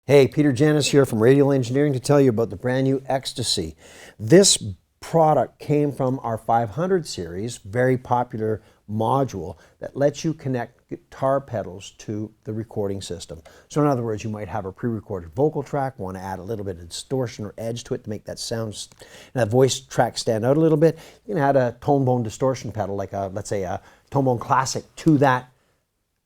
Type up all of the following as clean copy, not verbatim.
Hey, Peter Janis here from Radial Engineering to tell you about the brand new EXTC. This product came from our 500 series, very popular module that lets you connect guitar pedals to the recording system. So in other words, you might have a pre-recorded vocal track, want to add a little bit of distortion or edge to it to make that sound and that voice track stand out a little bit. You can add a tone bone distortion pedal, like let's say a tone bone classic, to that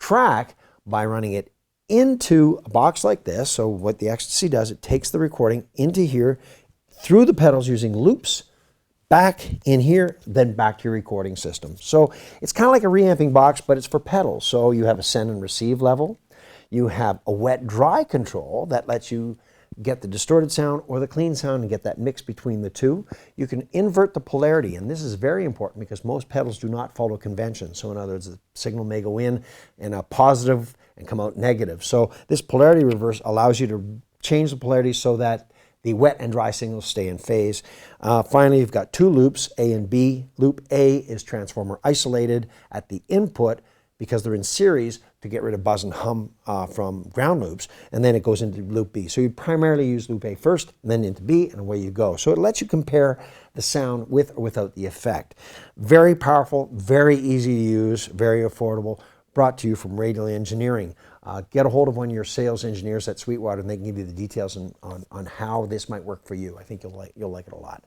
track by running it into a box like this. So what the EXTC does, it takes the recording into here through the pedals using loops, back in here, then back to your recording system. So it's kind of like a reamping box, but it's for pedals. So you have a send and receive level. You have a wet-dry control that lets you get the distorted sound or the clean sound and get that mix between the two. You can invert the polarity, and this is very important because most pedals do not follow convention. So in other words, the signal may go in a positive and come out negative. So this polarity reverse allows you to change the polarity so that the wet and dry signals stay in phase. Finally, you've got two loops, A and B. Loop A is transformer isolated at the input because they're in series to get rid of buzz and hum from ground loops, and then it goes into loop B. So you primarily use loop A first, and then into B, and away you go. So it lets you compare the sound with or without the effect. Very powerful, very easy to use, very affordable, brought to you from Radial Engineering. Get a hold of one of your sales engineers at Sweetwater, and they can give you the details on how this might work for you. I think you'll like it a lot.